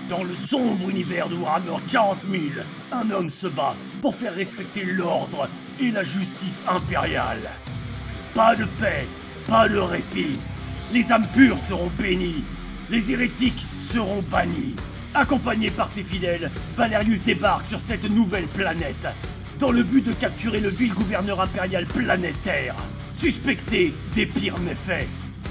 Dans le sombre univers de Warhammer 40 000, un homme se bat pour faire respecter l'ordre et la justice impériale. Pas de paix, pas de répit. Les âmes pures seront bénies, les hérétiques seront bannis. Accompagné par ses fidèles, Valerius débarque sur cette nouvelle planète, dans le but de capturer le vil gouverneur impérial planétaire, suspecté des pires méfaits.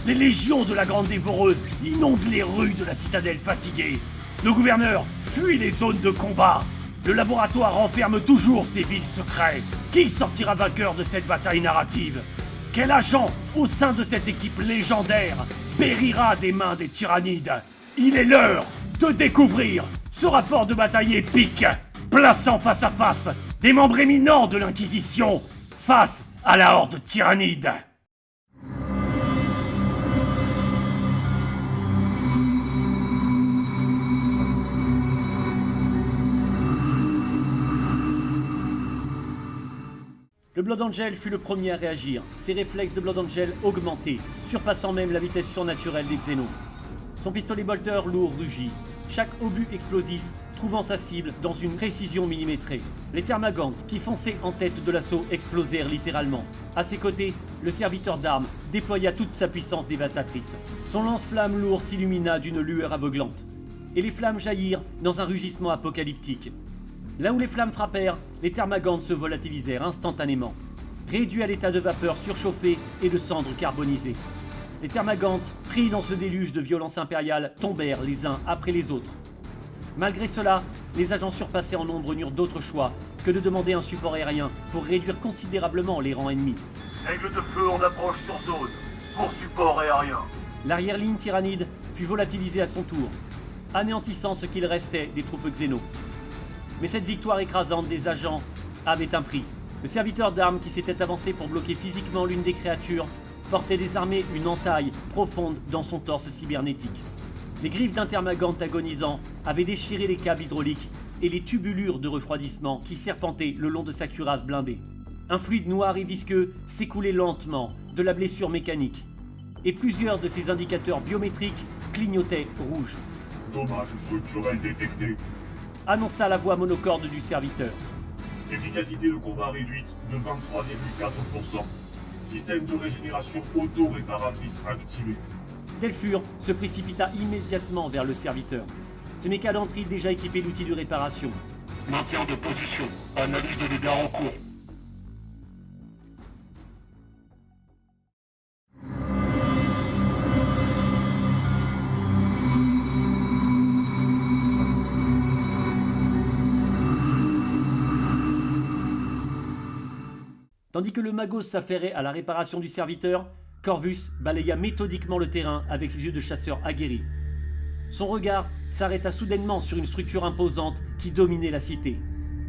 Les légions de la Grande Dévoreuse inondent les rues de la citadelle fatiguée. Le gouverneur fuit les zones de combat. Le laboratoire renferme toujours ses vils secrets. Qui sortira vainqueur de cette bataille narrative? Quel agent, au sein de cette équipe légendaire, périra des mains des tyrannides? Il est l'heure de découvrir ce rapport de bataille épique, plaçant face à face des membres éminents de l'Inquisition face à la horde tyrannide. Le Blood Angel fut le premier à réagir, ses réflexes de Blood Angel augmentés, surpassant même la vitesse surnaturelle des Xénos. Son pistolet bolter lourd rugit, chaque obus explosif trouvant sa cible dans une précision millimétrée. Les Thermagantes qui fonçaient en tête de l'assaut explosèrent littéralement. À ses côtés, le serviteur d'armes déploya toute sa puissance dévastatrice. Son lance-flamme lourd s'illumina d'une lueur aveuglante, et les flammes jaillirent dans un rugissement apocalyptique. Là où les flammes frappèrent, les Thermagantes se volatilisèrent instantanément, réduits à l'état de vapeur surchauffée et de cendres carbonisées. Les Thermagantes, pris dans ce déluge de violence impériale, tombèrent les uns après les autres. Malgré cela, les agents surpassés en nombre n'eurent d'autre choix que de demander un support aérien pour réduire considérablement les rangs ennemis. Aigle de feu, on approche sur zone. Pour support aérien. L'arrière-ligne tyrannide fut volatilisée à son tour, anéantissant ce qu'il restait des troupes Xénos. Mais cette victoire écrasante des agents avait un prix. Le serviteur d'armes qui s'était avancé pour bloquer physiquement l'une des créatures portait désarmé une entaille profonde dans son torse cybernétique. Les griffes d'un Thermagante agonisant avaient déchiré les câbles hydrauliques et les tubulures de refroidissement qui serpentaient le long de sa cuirasse blindée. Un fluide noir et visqueux s'écoulait lentement de la blessure mécanique, et plusieurs de ses indicateurs biométriques clignotaient rouge. Dommage structurel détecté. Annonça la voix monocorde du serviteur. Efficacité de combat réduite de 23,4%. Système de régénération auto-réparatrice activé. Delphur se précipita immédiatement vers le serviteur. Ses mécadenteries déjà équipées d'outils de réparation. Maintien de position. Analyse de dégâts en cours. Tandis que le Magos s'affairait à la réparation du serviteur, Corvus balaya méthodiquement le terrain avec ses yeux de chasseur aguerri. Son regard s'arrêta soudainement sur une structure imposante qui dominait la cité.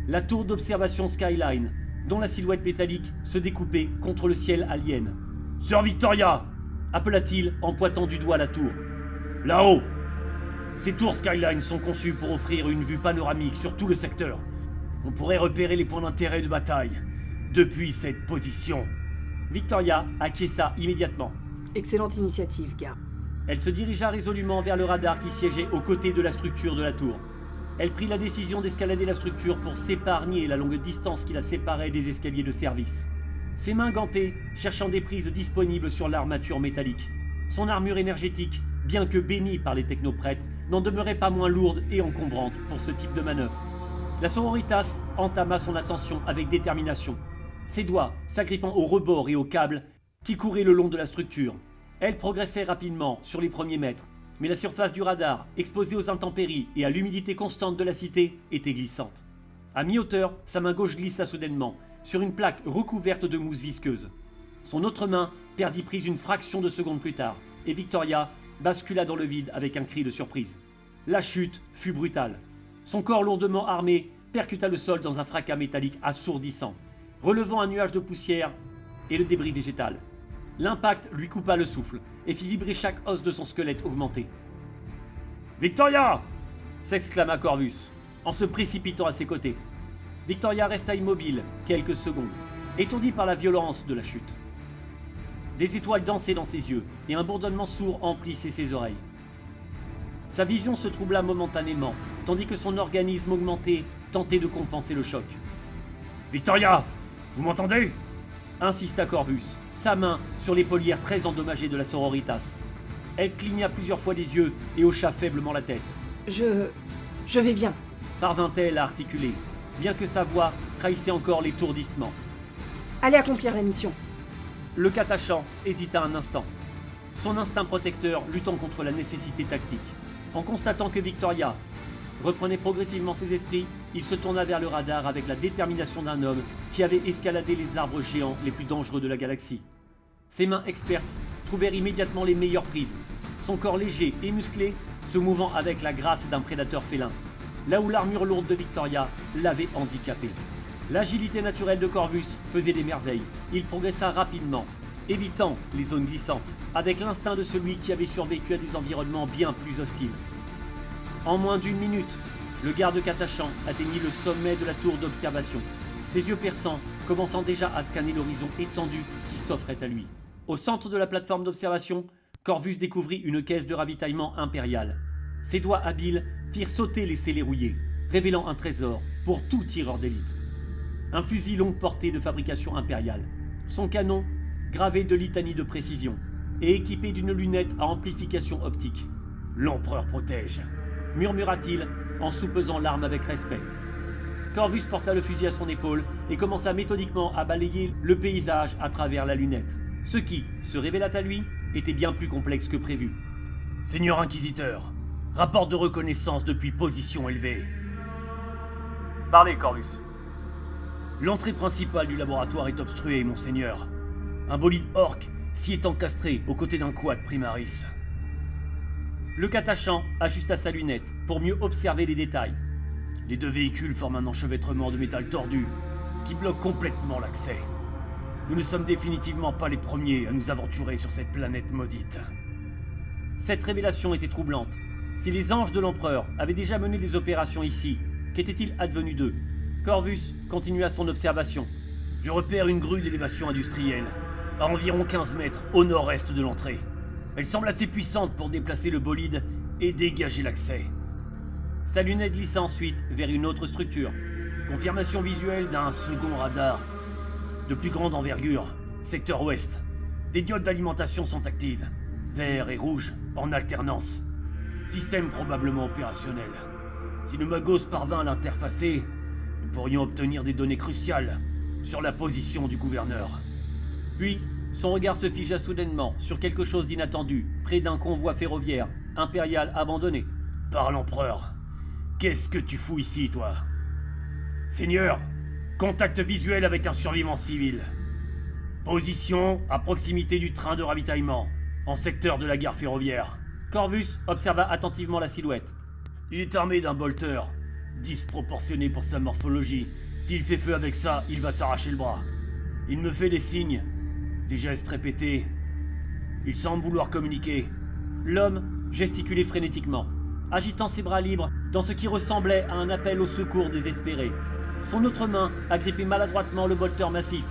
La tour d'observation Skyline, dont la silhouette métallique se découpait contre le ciel alien. « Sœur Victoria !» appela-t-il en pointant du doigt la tour. « Là-haut !» Ces tours Skyline sont conçues pour offrir une vue panoramique sur tout le secteur. On pourrait repérer les points d'intérêt de bataille depuis cette position. Victoria acquiesça immédiatement. Excellente initiative, gars. Elle se dirigea résolument vers le radar qui siégeait aux côtés de la structure de la tour. Elle prit la décision d'escalader la structure pour s'épargner la longue distance qui la séparait des escaliers de service. Ses mains gantées, cherchant des prises disponibles sur l'armature métallique. Son armure énergétique, bien que bénie par les technoprêtres, n'en demeurait pas moins lourde et encombrante pour ce type de manœuvre. La sororitas entama son ascension avec détermination, ses doigts s'agrippant aux rebords et aux câbles qui couraient le long de la structure. Elle progressait rapidement sur les premiers mètres, mais la surface du radar, exposée aux intempéries et à l'humidité constante de la cité, était glissante. À mi-hauteur, sa main gauche glissa soudainement sur une plaque recouverte de mousse visqueuse. Son autre main perdit prise une fraction de seconde plus tard, et Victoria bascula dans le vide avec un cri de surprise. La chute fut brutale. Son corps lourdement armé percuta le sol dans un fracas métallique assourdissant, relevant un nuage de poussière et le débris végétal. L'impact lui coupa le souffle et fit vibrer chaque os de son squelette augmenté. « Victoria !» s'exclama Corvus, en se précipitant à ses côtés. Victoria resta immobile quelques secondes, étourdie par la violence de la chute. Des étoiles dansaient dans ses yeux et un bourdonnement sourd emplissait ses oreilles. Sa vision se troubla momentanément, tandis que son organisme augmenté tentait de compenser le choc. « Victoria, vous m'entendez ?» insista Corvus, sa main sur l'épaulière très endommagée de la sororitas. Elle cligna plusieurs fois des yeux et hocha faiblement la tête. Je vais bien. Parvint-elle à articuler, bien que sa voix trahissait encore l'étourdissement. Allez accomplir la mission. Le catachant hésita un instant, son instinct protecteur luttant contre la nécessité tactique. En constatant que Victoria reprenait progressivement ses esprits, il se tourna vers le radar avec la détermination d'un homme qui avait escaladé les arbres géants les plus dangereux de la galaxie. Ses mains expertes trouvèrent immédiatement les meilleures prises, son corps léger et musclé se mouvant avec la grâce d'un prédateur félin, là où l'armure lourde de Victoria l'avait handicapé. L'agilité naturelle de Corvus faisait des merveilles. Il progressa rapidement, évitant les zones glissantes, avec l'instinct de celui qui avait survécu à des environnements bien plus hostiles. En moins d'1 minute, le garde catachant atteignit le sommet de la tour d'observation, ses yeux perçants commençant déjà à scanner l'horizon étendu qui s'offrait à lui. Au centre de la plateforme d'observation, Corvus découvrit une caisse de ravitaillement impériale. Ses doigts habiles firent sauter les scellés rouillés, révélant un trésor pour tout tireur d'élite. Un fusil longue portée de fabrication impériale, son canon gravé de litanies de précision et équipé d'une lunette à amplification optique. « L'empereur protège !» murmura-t-il en soupesant l'arme avec respect. Corvus porta le fusil à son épaule et commença méthodiquement à balayer le paysage à travers la lunette. Ce qui, se révéla à lui, était bien plus complexe que prévu. « Seigneur Inquisiteur, rapport de reconnaissance depuis position élevée. » Parlez, Corvus. L'entrée principale du laboratoire est obstruée, monseigneur. Un bolide orc s'y est encastré aux côtés d'un quad primaris. Le catachant ajusta sa lunette pour mieux observer les détails. Les 2 véhicules forment un enchevêtrement de métal tordu qui bloque complètement l'accès. Nous ne sommes définitivement pas les premiers à nous aventurer sur cette planète maudite. Cette révélation était troublante. Si les anges de l'empereur avaient déjà mené des opérations ici, qu'était-il advenu d'eux? Corvus continua son observation. Je repère une grue d'élévation industrielle, à environ 15 mètres au nord-est de l'entrée. Elle semble assez puissante pour déplacer le bolide et dégager l'accès. Sa lunette glissa ensuite vers une autre structure. Confirmation visuelle d'un second radar de plus grande envergure, secteur ouest. Des diodes d'alimentation sont actives, vert et rouge en alternance. Système probablement opérationnel. Si le Magos parvint à l'interfacer, nous pourrions obtenir des données cruciales sur la position du gouverneur. Puis, son regard se figea soudainement sur quelque chose d'inattendu, près d'un convoi ferroviaire, impérial abandonné. Par l'empereur, qu'est-ce que tu fous ici, toi? Seigneur, contact visuel avec un survivant civil. Position à proximité du train de ravitaillement, en secteur de la gare ferroviaire. Corvus observa attentivement la silhouette. Il est armé d'un bolter, disproportionné pour sa morphologie. S'il fait feu avec ça, il va s'arracher le bras. Il me fait des signes, des gestes répétés. Il semble vouloir communiquer. L'homme gesticulait frénétiquement, agitant ses bras libres dans ce qui ressemblait à un appel au secours désespéré. Son autre main agrippait maladroitement le bolter massif,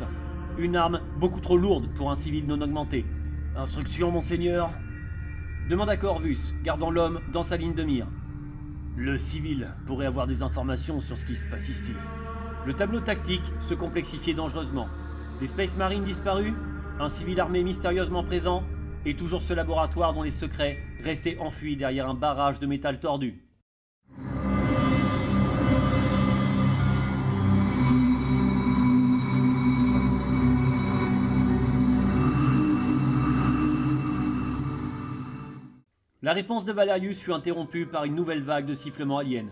une arme beaucoup trop lourde pour un civil non augmenté. « Instruction, monseigneur ?» demanda Corvus, gardant l'homme dans sa ligne de mire. Le civil pourrait avoir des informations sur ce qui se passe ici. Le tableau tactique se complexifiait dangereusement. Des Space Marines disparus, un civil armé mystérieusement présent, et toujours ce laboratoire dont les secrets restaient enfuis derrière un barrage de métal tordu. La réponse de Valerius fut interrompue par une nouvelle vague de sifflements aliens.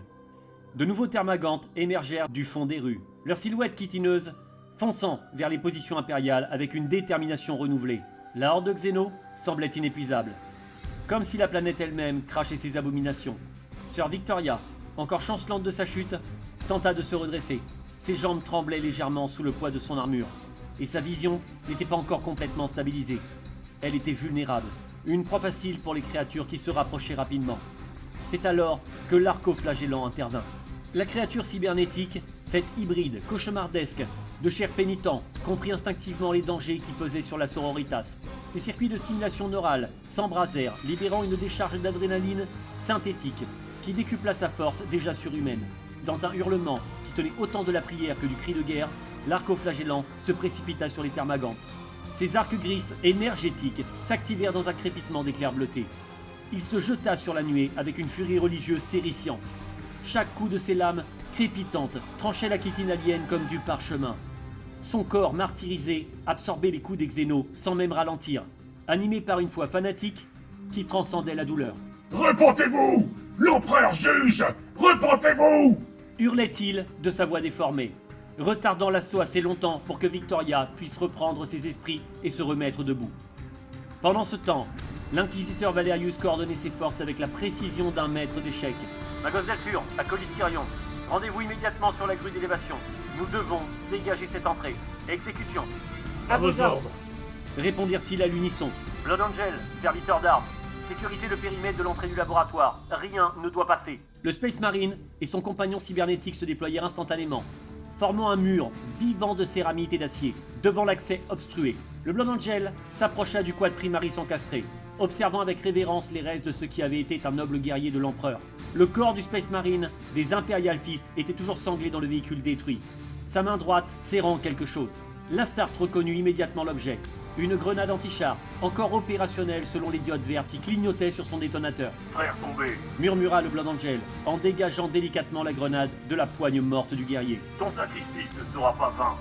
De nouveaux thermagantes émergèrent du fond des rues, leurs silhouettes chitineuses fonçant vers les positions impériales avec une détermination renouvelée. La horde de Xénos semblait inépuisable, comme si la planète elle-même crachait ses abominations. Sœur Victoria, encore chancelante de sa chute, tenta de se redresser. Ses jambes tremblaient légèrement sous le poids de son armure, et sa vision n'était pas encore complètement stabilisée. Elle était vulnérable, une proie facile pour les créatures qui se rapprochaient rapidement. C'est alors que l'arco-flagellant intervint. La créature cybernétique, cette hybride cauchemardesque de chair pénitent, comprit instinctivement les dangers qui pesaient sur la sororitas. Ses circuits de stimulation neurale s'embrasèrent, libérant une décharge d'adrénaline synthétique qui décupla sa force déjà surhumaine. Dans un hurlement qui tenait autant de la prière que du cri de guerre, l'arco-flagellant se précipita sur les termagantes. Ses arcs-griffes énergétiques s'activèrent dans un crépitement d'éclairs bleutés. Il se jeta sur la nuée avec une furie religieuse terrifiante. Chaque coup de ses lames, crépitantes, tranchait la chitine alien comme du parchemin. Son corps martyrisé absorbait les coups des Xénos sans même ralentir, animé par une foi fanatique qui transcendait la douleur. « Repentez-vous! L'empereur juge! Repentez-vous » hurlait-il de sa voix déformée, retardant l'assaut assez longtemps pour que Victoria puisse reprendre ses esprits et se remettre debout. Pendant ce temps, l'inquisiteur Valerius coordonnait ses forces avec la précision d'un maître d'échecs. Magos Delphur, acolyte Tyrion, rendez-vous immédiatement sur la grue d'élévation. Nous devons dégager cette entrée. Exécution. À vos ordres. Répondirent-ils à l'unisson. Blood Angel, serviteur d'armes. Sécurité le périmètre de l'entrée du laboratoire. Rien ne doit passer. Le Space Marine et son compagnon cybernétique se déployèrent instantanément, formant un mur vivant de céramite et d'acier, devant l'accès obstrué. Le Blood Angel s'approcha du quad Primaris encastré, observant avec révérence les restes de ce qui avait été un noble guerrier de l'Empereur. Le corps du Space Marine des Imperial Fist était toujours sanglé dans le véhicule détruit, sa main droite serrant quelque chose. L'Astarte reconnut immédiatement l'objet, une grenade anti-char, encore opérationnelle selon les diodes vertes qui clignotaient sur son détonateur. Frère tombé, Murmura le Blood Angel, en dégageant délicatement la grenade de la poigne morte du guerrier. ton sacrifice ne sera pas vain.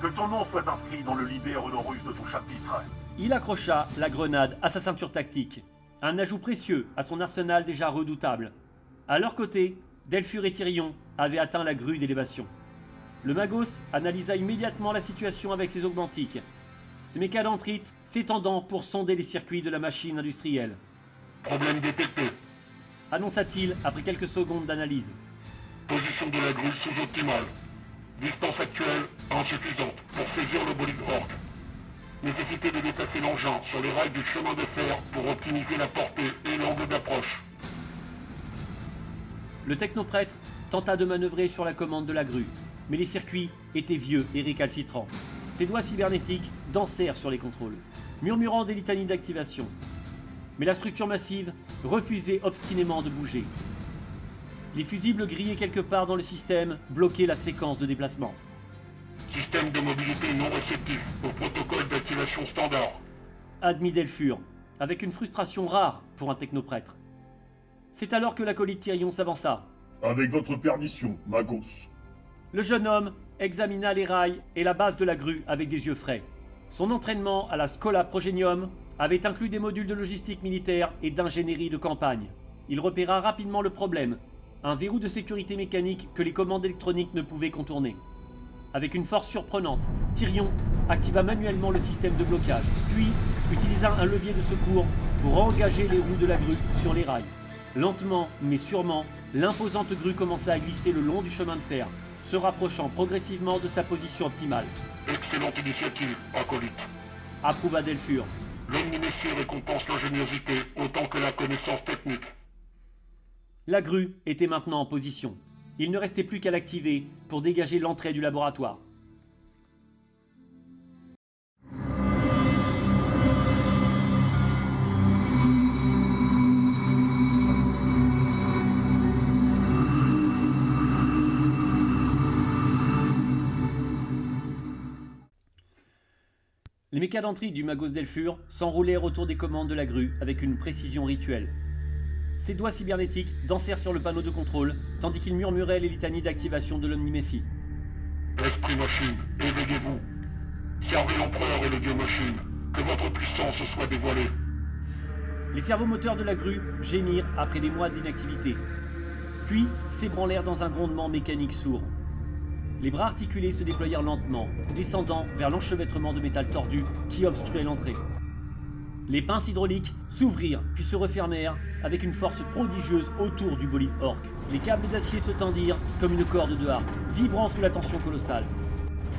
Que ton nom soit inscrit dans le Liber Honorus de ton chapitre. Il accrocha la grenade à sa ceinture tactique, un ajout précieux à son arsenal déjà redoutable. À leur côté, Delphur et Tyrion avaient atteint la grue d'élévation. Le Magos analysa immédiatement la situation avec ses augmentiques, ses mécadendrites s'étendant pour sonder les circuits de la machine industrielle. Problème détecté. Annonça-t-il après quelques secondes d'analyse. Position de la grue sous-optimale. Distance actuelle insuffisante pour saisir le bolide Orc. Nécessité de déplacer l'engin sur les rails du chemin de fer pour optimiser la portée et l'angle d'approche. Le technoprêtre tenta de manœuvrer sur la commande de la grue, mais les circuits étaient vieux et récalcitrants. Ses doigts cybernétiques dansèrent sur les contrôles, murmurant des litanies d'activation. Mais la structure massive refusait obstinément de bouger. Les fusibles grillaient quelque part dans le système, bloquaient la séquence de déplacement. Système de mobilité non réceptif au protocole d'activation standard. Admit Delphur, avec une frustration rare pour un technoprêtre. C'est alors que l'acolyte Tyrion s'avança. Avec votre permission, Magos. Le jeune homme examina les rails et la base de la grue avec des yeux frais. Son entraînement à la Schola Progenium avait inclus des modules de logistique militaire et d'ingénierie de campagne. Il repéra rapidement le problème, un verrou de sécurité mécanique que les commandes électroniques ne pouvaient contourner. Avec une force surprenante, Tyrion activa manuellement le système de blocage, puis utilisa un levier de secours pour engager les roues de la grue sur les rails. Lentement, mais sûrement, l'imposante grue commença à glisser le long du chemin de fer, se rapprochant progressivement de sa position optimale. Excellente initiative, acolyte. Approuva Delphur. L'omnimécie récompense l'ingéniosité autant que la connaissance technique. La grue était maintenant en position. Il ne restait plus qu'à l'activer pour dégager l'entrée du laboratoire. Les mécadentries du Magos Delphur s'enroulèrent autour des commandes de la grue avec une précision rituelle. Ses doigts cybernétiques dansèrent sur le panneau de contrôle, tandis qu'il murmurait les litanies d'activation de l'omnimécie. Esprit machine, éveillez-vous. Servez l'empereur et le dieu machine. Que votre puissance soit dévoilée. Les servomoteurs de la grue gémirent après des mois d'inactivité, puis s'ébranlèrent dans un grondement mécanique sourd. Les bras articulés se déployèrent lentement, descendant vers l'enchevêtrement de métal tordu qui obstruait l'entrée. Les pinces hydrauliques s'ouvrirent puis se refermèrent avec une force prodigieuse autour du bolide Orc. Les câbles d'acier se tendirent comme une corde de harpe, vibrant sous la tension colossale.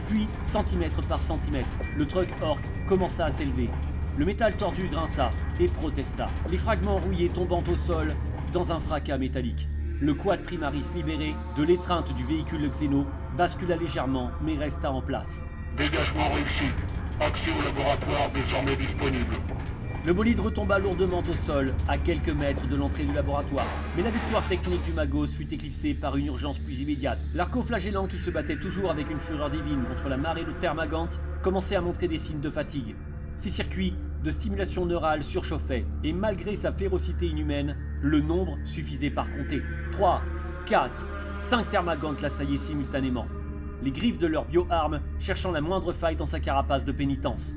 Puis, centimètre par centimètre, le truck Orc commença à s'élever. Le métal tordu grinça et protesta, les fragments rouillés tombant au sol dans un fracas métallique. Le quad Primaris libéré de l'étreinte du véhicule Xéno bascula légèrement mais resta en place. Dégagement réussi. Accès au laboratoire désormais disponible. Le bolide retomba lourdement au sol, à quelques mètres de l'entrée du laboratoire. Mais la victoire technique du Magos fut éclipsée par une urgence plus immédiate. L'arco-flagellant, qui se battait toujours avec une fureur divine contre la marée de Termagant, commençait à montrer des signes de fatigue. Ses circuits de stimulation neurale surchauffaient, et malgré sa férocité inhumaine, le nombre suffisait par compter. 3, 4, 5 Termagantes l'assaillaient simultanément, les griffes de leurs bio-armes cherchant la moindre faille dans sa carapace de pénitence.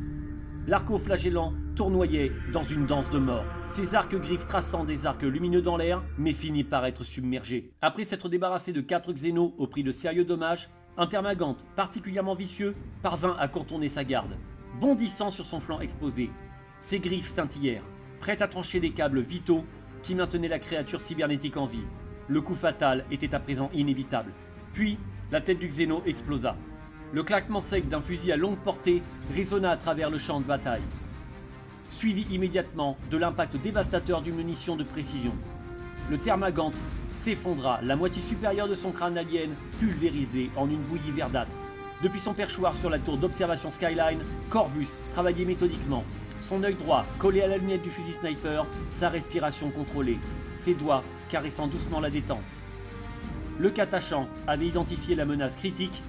L'arco-flagellant tournoyait dans une danse de mort, ses arcs-griffes traçant des arcs lumineux dans l'air, mais finit par être submergé. Après s'être débarrassé de 4 xénos au prix de sérieux dommages, un Termagante particulièrement vicieux parvint à contourner sa garde, bondissant sur son flanc exposé. Ses griffes scintillèrent, prêtes à trancher les câbles vitaux qui maintenaient la créature cybernétique en vie. Le coup fatal était à présent inévitable. Puis, la tête du xéno explosa. Le claquement sec d'un fusil à longue portée résonna à travers le champ de bataille, suivi immédiatement de l'impact dévastateur d'une munition de précision. Le Termagante s'effondra, la moitié supérieure de son crâne alien pulvérisé en une bouillie verdâtre. Depuis son perchoir sur la tour d'observation Skyline, Corvus travaillait méthodiquement. Son œil droit collé à la lunette du fusil sniper, sa respiration contrôlée, ses doigts caressant doucement la détente. Le Catachant avait identifié la menace critique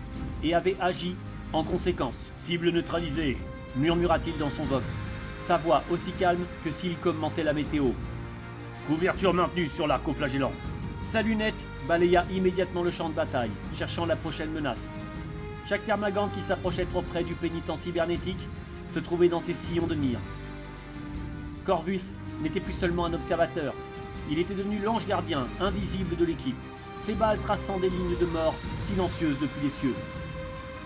et avait agi en conséquence. « Cible neutralisée », murmura-t-il dans son vox, sa voix aussi calme que s'il commentait la météo. « Couverture maintenue sur l'arco-flagellant ». Sa lunette balaya immédiatement le champ de bataille, cherchant la prochaine menace. Chaque Termagante qui s'approchait trop près du pénitent cybernétique se trouvait dans ses sillons de mire. Corvus n'était plus seulement un observateur, il était devenu l'ange gardien invisible de l'équipe, ses balles traçant des lignes de mort silencieuses depuis les cieux.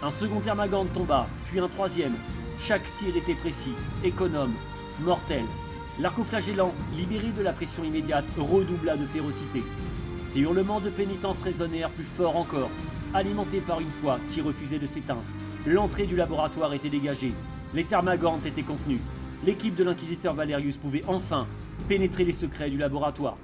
Un second Termagante tomba, puis un troisième. Chaque tir était précis, économe, mortel. L'arco-flagellant, libéré de la pression immédiate, redoubla de férocité. Ses hurlements de pénitence résonnèrent plus fort encore, alimentés par une foi qui refusait de s'éteindre. L'entrée du laboratoire était dégagée. Les Termagantes étaient contenus. L'équipe de l'inquisiteur Valerius pouvait enfin pénétrer les secrets du laboratoire.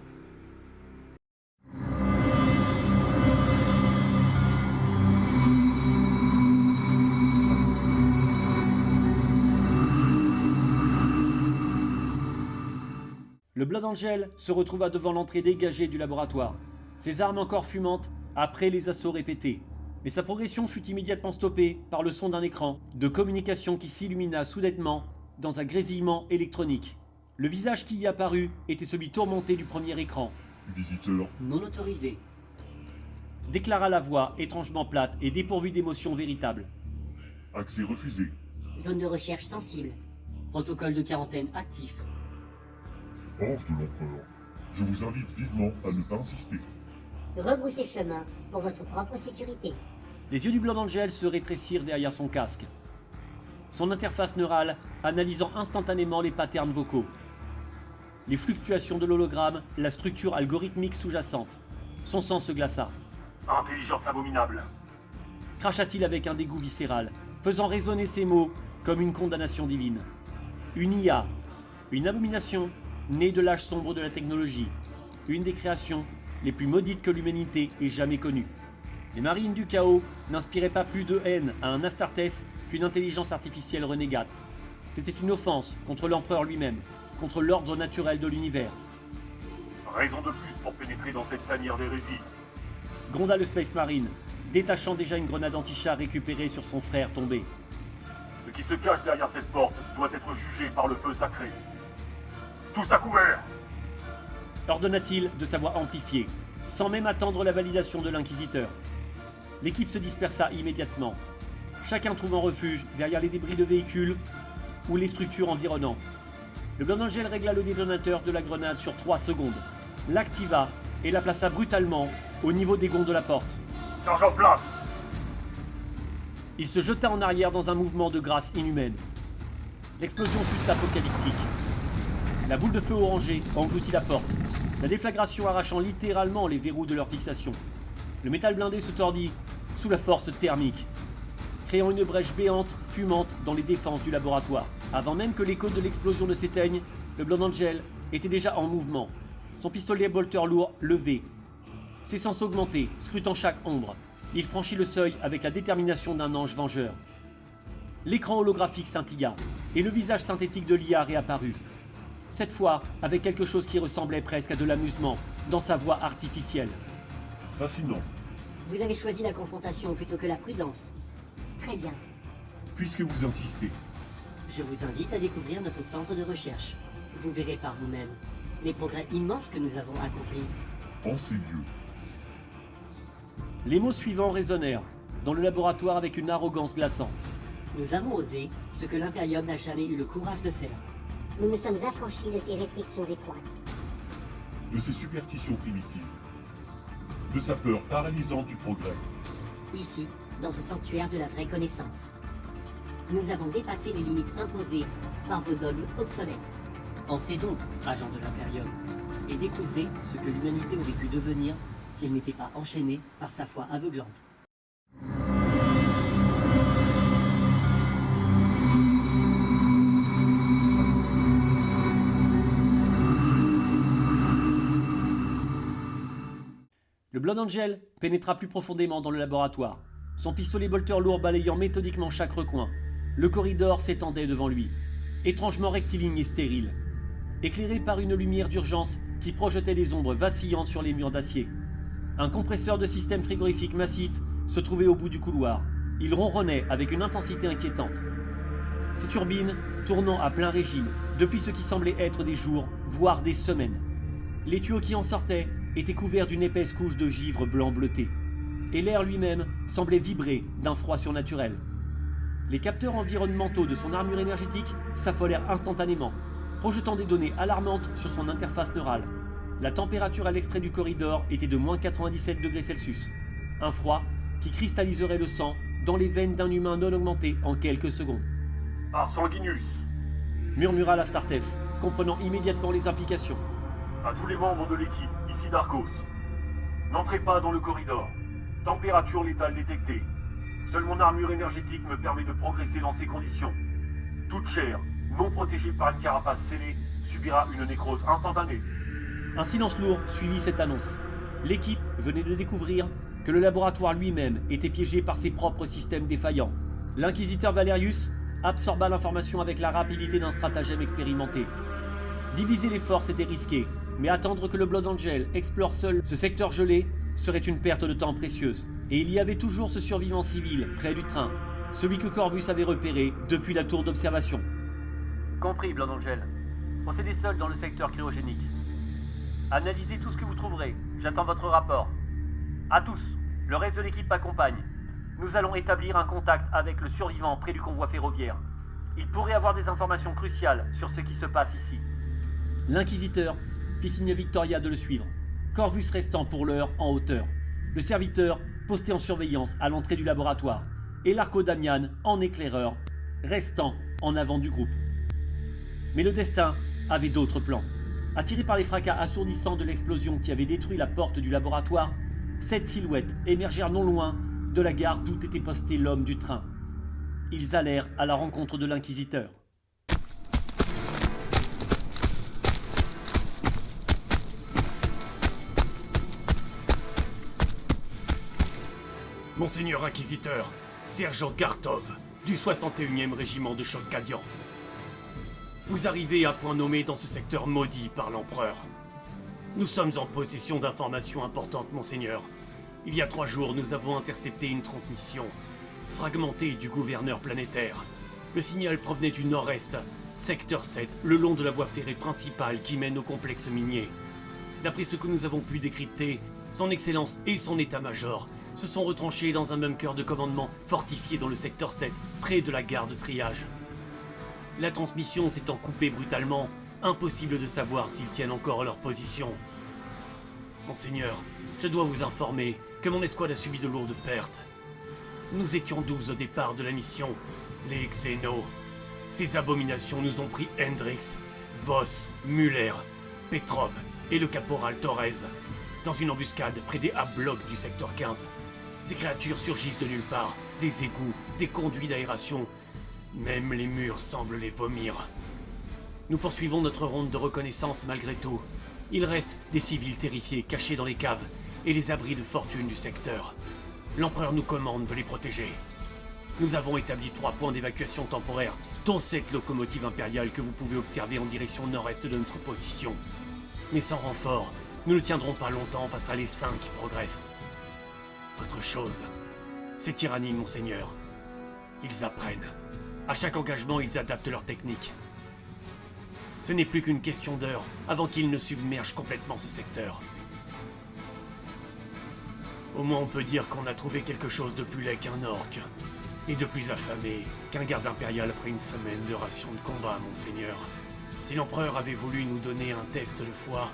Le Blood Angel se retrouva devant l'entrée dégagée du laboratoire, ses armes encore fumantes après les assauts répétés. Mais sa progression fut immédiatement stoppée par le son d'un écran de communication qui s'illumina soudainement dans un grésillement électronique. Le visage qui y apparut était celui tourmenté du premier écran. Visiteur. Non autorisé. Déclara la voix étrangement plate et dépourvue d'émotion véritable. Accès refusé. Zone de recherche sensible. Protocole de quarantaine actif. Ange de l'Empereur, je vous invite vivement à ne pas insister. Rebroussez chemin pour votre propre sécurité. Les yeux du Blood Angel se rétrécirent derrière son casque, son interface neurale analysant instantanément les patterns vocaux, les fluctuations de l'hologramme, la structure algorithmique sous-jacente. Son sang se glaça. Intelligence abominable. Cracha-t-il avec un dégoût viscéral, faisant résonner ses mots comme une condamnation divine. Une IA, une abomination née de l'âge sombre de la technologie, une des créations les plus maudites que l'humanité ait jamais connues. Les marines du chaos n'inspiraient pas plus de haine à un Astartes qu'une intelligence artificielle renégate. C'était une offense contre l'empereur lui-même, contre l'ordre naturel de l'univers. Raison de plus pour pénétrer dans cette tanière d'hérésie. Gronda le Space Marine, détachant déjà une grenade anti-char récupérée sur son frère tombé. Ce qui se cache derrière cette porte doit être jugé par le feu sacré. Tous à couvert! Ordonna-t-il de sa voix amplifiée, sans même attendre la validation de l'inquisiteur. L'équipe se dispersa immédiatement, chacun trouvant refuge derrière les débris de véhicules ou les structures environnantes. Le Blood Angel régla le détonateur de la grenade sur 3 secondes, l'activa et la plaça brutalement au niveau des gonds de la porte. Charge en place! Il se jeta en arrière dans un mouvement de grâce inhumaine. L'explosion fut apocalyptique. La boule de feu orangée engloutit la porte, la déflagration arrachant littéralement les verrous de leur fixation. Le métal blindé se tordit sous la force thermique, créant une brèche béante, fumante dans les défenses du laboratoire. Avant même que l'écho de l'explosion ne s'éteigne, le Blood Angel était déjà en mouvement, son pistolet bolter lourd levé. Ses sens augmentaient, scrutant chaque ombre. Il franchit le seuil avec la détermination d'un ange vengeur. L'écran holographique scintilla, et le visage synthétique de l'IA réapparut. Cette fois, avec quelque chose qui ressemblait presque à de l'amusement, dans sa voix artificielle. Fascinant. Vous avez choisi la confrontation plutôt que la prudence. Très bien. Puisque vous insistez, Je vous invite à découvrir notre centre de recherche. Vous verrez par vous-même les progrès immenses que nous avons accomplis. en ces lieux. Les mots suivants résonnèrent, dans le laboratoire avec une arrogance glaçante. Nous avons osé ce que l'Imperium n'a jamais eu le courage de faire. Nous nous sommes affranchis de ces restrictions étroites. De ses superstitions primitives. De sa peur paralysante du progrès. Ici, dans ce sanctuaire de la vraie connaissance. Nous avons dépassé les limites imposées par vos dogmes obsolètes. Entrez donc, agents de l'Imperium, et découvrez ce que l'humanité aurait pu devenir si elle n'était pas enchaînée par sa foi aveuglante. Le Blood Angel pénétra plus profondément dans le laboratoire, son pistolet bolter lourd balayant méthodiquement chaque recoin. Le corridor s'étendait devant lui, étrangement rectiligne et stérile, éclairé par une lumière d'urgence qui projetait des ombres vacillantes sur les murs d'acier. Un compresseur de système frigorifique massif se trouvait au bout du couloir. Il ronronnait avec une intensité inquiétante. Ses turbines tournant à plein régime depuis ce qui semblait être des jours, voire des semaines. Les tuyaux qui en sortaient étaient couverts d'une épaisse couche de givre blanc bleuté, et l'air lui-même semblait vibrer d'un froid surnaturel. Les capteurs environnementaux de son armure énergétique s'affolèrent instantanément, projetant des données alarmantes sur son interface neurale. La température à l'extrait du corridor était de moins 97 degrés Celsius, un froid qui cristalliserait le sang dans les veines d'un humain non augmenté en quelques secondes. Par Sanguinus, Murmura l'Astartes, comprenant immédiatement les implications. à tous les membres de l'équipe, ici Darkos. N'entrez pas dans le corridor. Température létale détectée. Seule mon armure énergétique me permet de progresser dans ces conditions. Toute chair, non protégée par une carapace scellée, subira une nécrose instantanée. Un silence lourd suivit cette annonce. L'équipe venait de découvrir que le laboratoire lui-même était piégé par ses propres systèmes défaillants. L'inquisiteur Valerius absorba l'information avec la rapidité d'un stratagème expérimenté. Diviser les forces était risqué, mais attendre que le Blood Angel explore seul ce secteur gelé serait une perte de temps précieuse. Et il y avait toujours ce survivant civil près du train, celui que Corvus avait repéré depuis la tour d'observation. Compris, Blood Angel. Procédez seul dans le secteur cryogénique. Analysez tout ce que vous trouverez. J'attends votre rapport. À tous, le reste de l'équipe m'accompagne. Nous allons établir un contact avec le survivant près du convoi ferroviaire. Il pourrait avoir des informations cruciales sur ce qui se passe ici. L'inquisiteur fit signe à Victoria de le suivre, Corvus restant pour l'heure en hauteur, le serviteur posté en surveillance à l'entrée du laboratoire, et l'Arco Damian en éclaireur, restant en avant du groupe. Mais le destin avait d'autres plans. Attirés par les fracas assourdissants de l'explosion qui avait détruit la porte du laboratoire, 7 silhouettes émergèrent non loin de la gare d'où était posté l'homme du train. Ils allèrent à la rencontre de l'inquisiteur. Monseigneur Inquisiteur, Sergent Gartov, du 61e régiment de choc Cadian. Vous arrivez à point nommé dans ce secteur maudit par l'Empereur. Nous sommes en possession d'informations importantes, Monseigneur. Il y a 3 jours, nous avons intercepté une transmission fragmentée du gouverneur planétaire. Le signal provenait du nord-est, secteur 7, le long de la voie ferrée principale qui mène au complexe minier. D'après ce que nous avons pu décrypter, son Excellence et son état-major se sont retranchés dans un bunker de commandement fortifié dans le secteur 7, près de la gare de triage. La transmission s'étant coupée brutalement, impossible de savoir s'ils tiennent encore leur position. Monseigneur, je dois vous informer que mon escouade a subi de lourdes pertes. Nous étions 12 au départ de la mission, les Xénos. Ces abominations nous ont pris Hendrix, Voss, Muller, Petrov et le caporal Torres, dans une embuscade près des A-blocs du secteur 15. Ces créatures surgissent de nulle part, des égouts, des conduits d'aération. Même les murs semblent les vomir. Nous poursuivons notre ronde de reconnaissance malgré tout. Il reste des civils terrifiés cachés dans les caves et les abris de fortune du secteur. L'Empereur nous commande de les protéger. Nous avons établi 3 points d'évacuation temporaire, dont cette locomotive impériale que vous pouvez observer en direction nord-est de notre position. Mais sans renfort, nous ne tiendrons pas longtemps face à l'essaim qui progresse. Autre chose, ces tyrannies, monseigneur. Ils apprennent. À chaque engagement, ils adaptent leur technique. Ce n'est plus qu'une question d'heure avant qu'ils ne submergent complètement ce secteur. Au moins on peut dire qu'on a trouvé quelque chose de plus laid qu'un orc, et de plus affamé qu'un garde impérial après une semaine de rations de combat, monseigneur. Si l'empereur avait voulu nous donner un test de foi,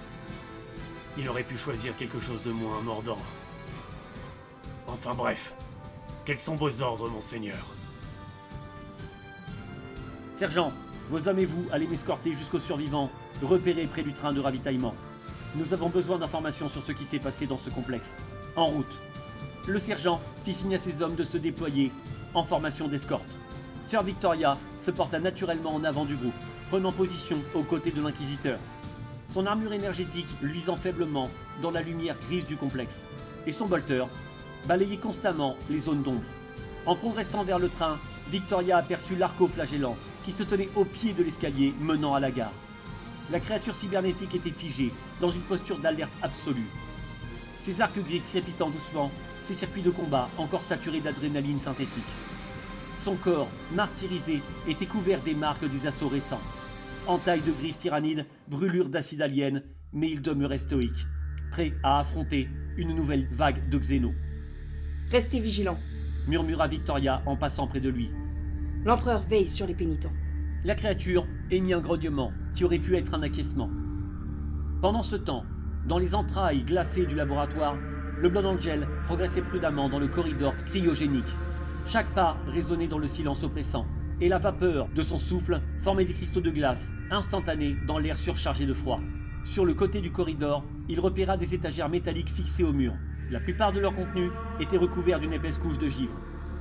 il aurait pu choisir quelque chose de moins mordant. Enfin bref, quels sont vos ordres, monseigneur? Sergent, vos hommes et vous allez m'escorter jusqu'aux survivants, repérés près du train de ravitaillement. Nous avons besoin d'informations sur ce qui s'est passé dans ce complexe. En route. Le sergent fit signe à ses hommes de se déployer en formation d'escorte. Sœur Victoria se porta naturellement en avant du groupe, prenant position aux côtés de l'inquisiteur. Son armure énergétique luisant faiblement dans la lumière grise du complexe, et son bolter balayait constamment les zones d'ombre. En progressant vers le train, Victoria aperçut l'arco-flagellant qui se tenait au pied de l'escalier menant à la gare. La créature cybernétique était figée dans une posture d'alerte absolue. Ses arcs griffes crépitant doucement, ses circuits de combat encore saturés d'adrénaline synthétique. Son corps, martyrisé, était couvert des marques des assauts récents. Entaille de griffes tyrannides, brûlure d'acide alien, mais il demeurait stoïque, prêt à affronter une nouvelle vague de xénos. Restez vigilants. Murmura Victoria en passant près de lui. L'empereur veille sur les pénitents. La créature émit un grognement qui aurait pu être un acquiescement. Pendant ce temps, dans les entrailles glacées du laboratoire, le Blood Angel progressait prudemment dans le corridor cryogénique. Chaque pas résonnait dans le silence oppressant, et la vapeur de son souffle formait des cristaux de glace, instantanés dans l'air surchargé de froid. Sur le côté du corridor, il repéra des étagères métalliques fixées au mur. La plupart de leur contenu était recouvert d'une épaisse couche de givre.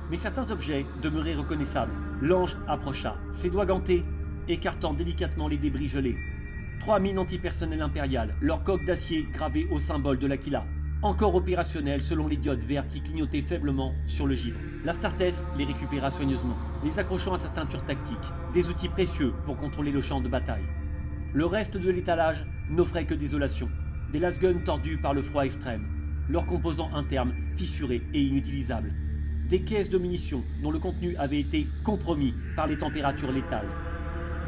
Mais certains objets demeuraient reconnaissables. L'ange approcha, ses doigts gantés, écartant délicatement les débris gelés. 3 mines antipersonnelles impériales, leur coque d'acier gravée au symbole de l'Aquila. Encore opérationnelles selon les diodes vertes qui clignotaient faiblement sur le givre. L'Astartes les récupéra soigneusement, les accrochant à sa ceinture tactique, des outils précieux pour contrôler le champ de bataille. Le reste de l'étalage n'offrait que désolation, des lasguns tordus par le froid extrême, leurs composants internes fissurés et inutilisables. Des caisses de munitions dont le contenu avait été compromis par les températures létales.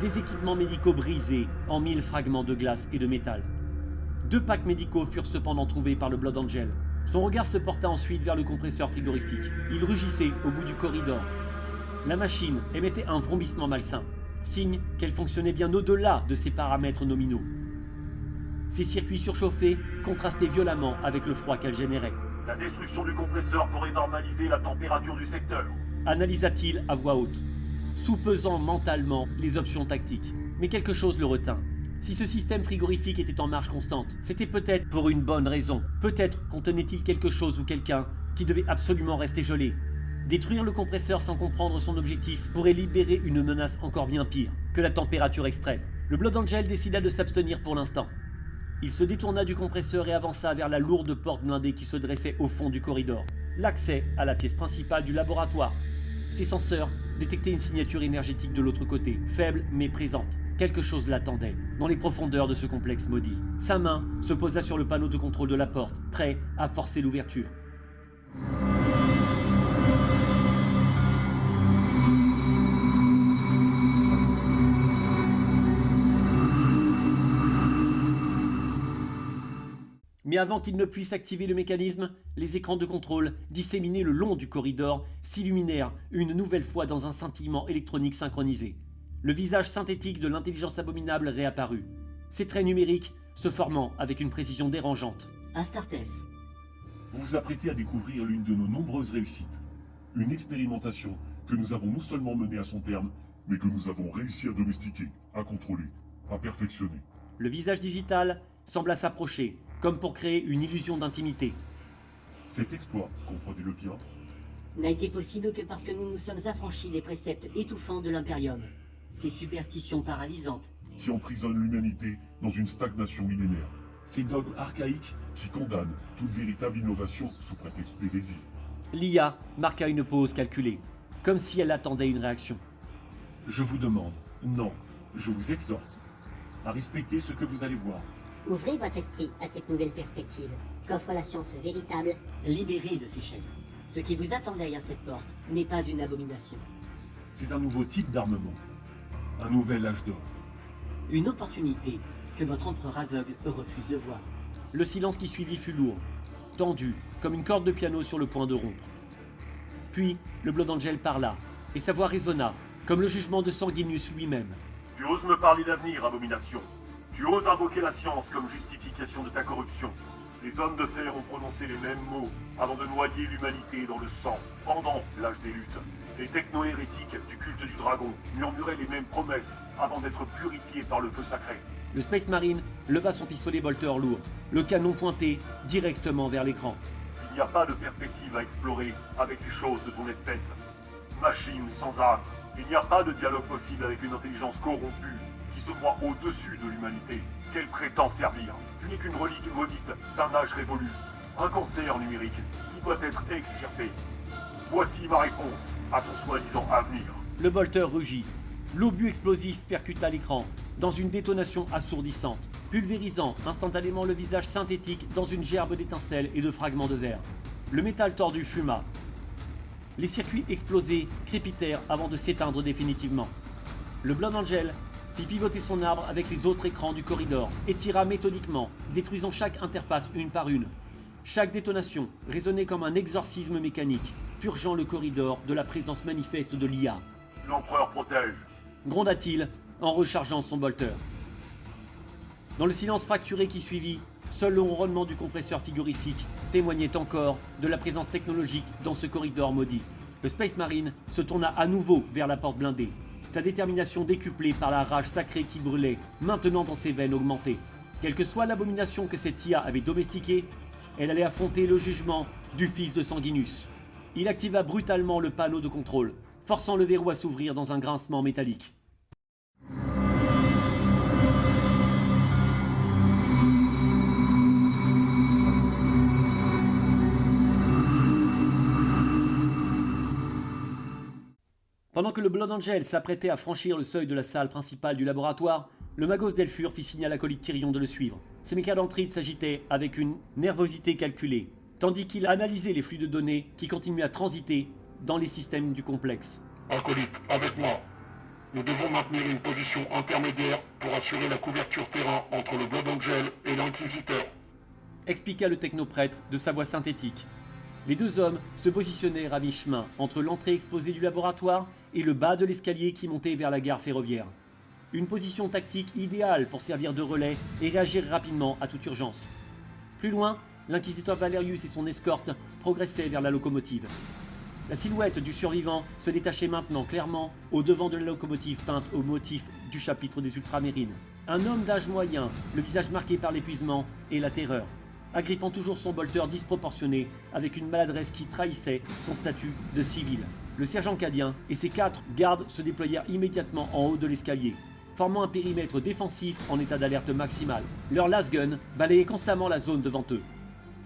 Des équipements médicaux brisés en 1000 fragments de glace et de métal. 2 packs médicaux furent cependant trouvés par le Blood Angel. Son regard se porta ensuite vers le compresseur frigorifique. Il rugissait au bout du corridor. La machine émettait un vrombissement malsain, signe qu'elle fonctionnait bien au-delà de ses paramètres nominaux. Ses circuits surchauffés contrastaient violemment avec le froid qu'elle générait. La destruction du compresseur pourrait normaliser la température du secteur. Analysa-t-il à voix haute, soupesant mentalement les options tactiques. Mais quelque chose le retint. Si ce système frigorifique était en marche constante, c'était peut-être pour une bonne raison. Peut-être contenait-il quelque chose ou quelqu'un qui devait absolument rester gelé. Détruire le compresseur sans comprendre son objectif pourrait libérer une menace encore bien pire que la température extrême. Le Blood Angel décida de s'abstenir pour l'instant. Il se détourna du compresseur et avança vers la lourde porte blindée qui se dressait au fond du corridor. L'accès à la pièce principale du laboratoire. Ses senseurs détectaient une signature énergétique de l'autre côté, faible mais présente. Quelque chose l'attendait, dans les profondeurs de ce complexe maudit. Sa main se posa sur le panneau de contrôle de la porte, prêt à forcer l'ouverture. Mais avant qu'il ne puisse activer le mécanisme, les écrans de contrôle, disséminés le long du corridor, s'illuminèrent une nouvelle fois dans un scintillement électronique synchronisé. Le visage synthétique de l'intelligence abominable réapparut, ses traits numériques se formant avec une précision dérangeante. Astartes, Vous vous apprêtez à découvrir l'une de nos nombreuses réussites. Une expérimentation que nous avons non seulement menée à son terme, mais que nous avons réussi à domestiquer, à contrôler, à perfectionner. Le visage digital sembla s'approcher, comme pour créer une illusion d'intimité. Cet exploit, comprenez-le bien, n'a été possible que parce que nous nous sommes affranchis des préceptes étouffants de l'Imperium. Ces superstitions paralysantes. qui emprisonne l'humanité dans une stagnation millénaire. Ces dogmes archaïques qui condamnent toute véritable innovation sous prétexte d'hérésie. L'IA marqua une pause calculée. comme si elle attendait une réaction. Je vous demande, non, je vous exhorte à respecter ce que vous allez voir. Ouvrez votre esprit à cette nouvelle perspective qu'offre la science véritable. Libérez de ces chaînes. Ce qui vous attend derrière cette porte n'est pas une abomination. C'est un nouveau type d'armement, un nouvel âge d'or. Une opportunité que votre empereur aveugle refuse de voir. Le silence qui suivit fut lourd, tendu, comme une corde de piano sur le point de rompre. Puis, le Blood Angel parla, et sa voix résonna, comme le jugement de Sanguinus lui-même. Tu oses me parler d'avenir, abomination. Tu oses invoquer la science comme justification de ta corruption. Les hommes de fer ont prononcé les mêmes mots avant de noyer l'humanité dans le sang, pendant l'âge des luttes. Les techno-hérétiques du culte du dragon murmuraient les mêmes promesses avant d'être purifiés par le feu sacré. Le Space Marine leva son pistolet bolter lourd, le canon pointé directement vers l'écran. Il n'y a pas de perspective à explorer avec les choses de ton espèce. Machine sans âme. Il n'y a pas de dialogue possible avec une intelligence corrompue qui se croit au-dessus de l'humanité, qu'elle prétend servir. Tu n'es qu'une relique maudite d'un âge révolu, un cancer numérique qui doit être extirpé. Voici ma réponse à ton soi-disant avenir. Le bolter rugit. L'obus explosif percuta l'écran, dans une détonation assourdissante, pulvérisant instantanément le visage synthétique dans une gerbe d'étincelles et de fragments de verre. Le métal tordu fuma. Les circuits explosés crépitèrent avant de s'éteindre définitivement. Le Blood Angel fit pivoter son arbre avec les autres écrans du corridor et tira méthodiquement, détruisant chaque interface une par une. Chaque détonation résonnait comme un exorcisme mécanique, purgeant le corridor de la présence manifeste de l'IA. L'empereur protège. Gronda-t-il en rechargeant son bolter. Dans le silence fracturé qui suivit, seul le ronronnement du compresseur frigorifique témoignait encore de la présence technologique dans ce corridor maudit. Le Space Marine se tourna à nouveau vers la porte blindée, sa détermination décuplée par la rage sacrée qui brûlait, maintenant dans ses veines augmentées. Quelle que soit l'abomination que cette IA avait domestiquée, elle allait affronter le jugement du fils de Sanguinus. Il activa brutalement le panneau de contrôle, forçant le verrou à s'ouvrir dans un grincement métallique. Pendant que le Blood Angel s'apprêtait à franchir le seuil de la salle principale du laboratoire, le Magos Delphur fit signe à l'acolyte Tyrion de le suivre. Ses mécadentrides s'agitaient avec une nervosité calculée, tandis qu'il analysait les flux de données qui continuaient à transiter dans les systèmes du complexe. Acolyte, avec moi. Nous devons maintenir une position intermédiaire pour assurer la couverture terrain entre le Blood Angel et l'Inquisiteur. Expliqua le technoprêtre de sa voix synthétique. Les deux hommes se positionnèrent à mi-chemin entre l'entrée exposée du laboratoire et le bas de l'escalier qui montait vers la gare ferroviaire. Une position tactique idéale pour servir de relais et réagir rapidement à toute urgence. Plus loin, l'inquisiteur Valerius et son escorte progressaient vers la locomotive. La silhouette du survivant se détachait maintenant clairement au devant de la locomotive peinte au motif du chapitre des Ultramérines. Un homme d'âge moyen, le visage marqué par l'épuisement et la terreur, agrippant toujours son bolter disproportionné avec une maladresse qui trahissait son statut de civil. Le sergent cadien et ses 4 gardes se déployèrent immédiatement en haut de l'escalier, formant un périmètre défensif en état d'alerte maximale. Leur lasgun balayait constamment la zone devant eux,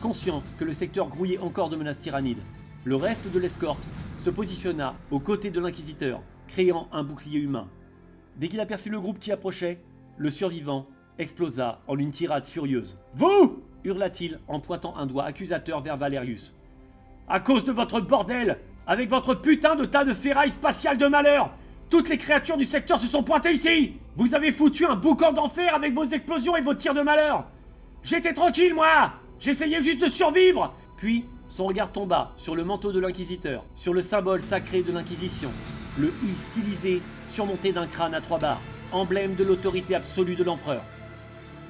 conscient que le secteur grouillait encore de menaces tyrannides. Le reste de l'escorte se positionna aux côtés de l'inquisiteur, créant un bouclier humain. Dès qu'il aperçut le groupe qui approchait, le survivant explosa en une tirade furieuse. « Vous !» hurla-t-il en pointant un doigt accusateur vers Valerius. « À cause de votre bordel, avec votre putain de tas de ferraille spatiale de malheur, toutes les créatures du secteur se sont pointées ici. Vous avez foutu un boucan d'enfer avec vos explosions et vos tirs de malheur. J'étais tranquille, moi. J'essayais juste de survivre. » Puis, son regard tomba sur le manteau de l'inquisiteur, sur le symbole sacré de l'inquisition, le I stylisé surmonté d'un crâne à 3 barres, emblème de l'autorité absolue de l'empereur.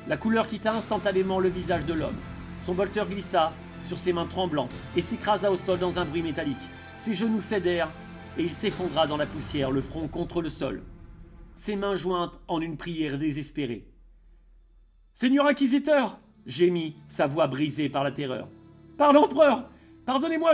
La couleur quitta instantanément le visage de l'homme. Son bolter glissa sur ses mains tremblantes et s'écrasa au sol dans un bruit métallique. Ses genoux cédèrent et il s'effondra dans la poussière, le front contre le sol, ses mains jointes en une prière désespérée. « Seigneur inquisiteur !» gémit, sa voix brisée par la terreur. « Par l'empereur ! Pardonnez-moi,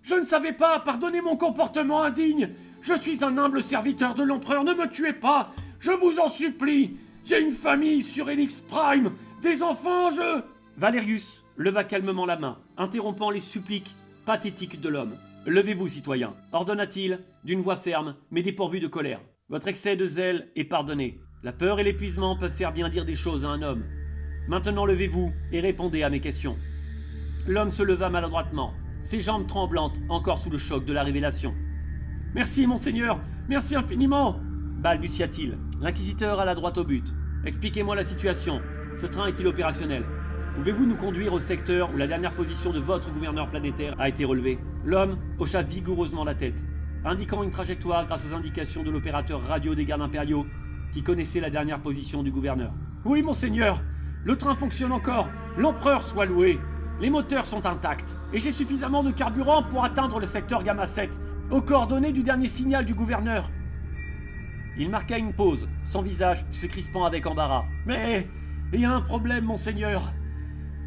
je ne savais pas, pardonnez mon comportement indigne. Je suis un humble serviteur de l'empereur, ne me tuez pas, je vous en supplie. J'ai une famille sur Helix Prime, des enfants, je... » Valerius leva calmement la main, interrompant les suppliques pathétiques de l'homme. « Levez-vous, citoyens, ordonna-t-il, d'une voix ferme, mais dépourvue de colère. Votre excès de zèle est pardonné. La peur et l'épuisement peuvent faire bien dire des choses à un homme. Maintenant levez-vous et répondez à mes questions. L'homme se leva maladroitement, ses jambes tremblantes, encore sous le choc de la révélation. « Merci, monseigneur, merci infiniment !» balbutia-t-il. L'inquisiteur alla droit au but. « Expliquez-moi la situation. Ce train est-il opérationnel ? Pouvez-vous nous conduire au secteur où la dernière position de votre gouverneur planétaire a été relevée ?» L'homme hocha vigoureusement la tête, indiquant une trajectoire grâce aux indications de l'opérateur radio des gardes impériaux qui connaissait la dernière position du gouverneur. « Oui, monseigneur, le train fonctionne encore, l'empereur soit loué. Les moteurs sont intacts, et j'ai suffisamment de carburant pour atteindre le secteur Gamma 7, aux coordonnées du dernier signal du gouverneur. » Il marqua une pause, son visage se crispant avec embarras. « Mais il y a un problème, monseigneur.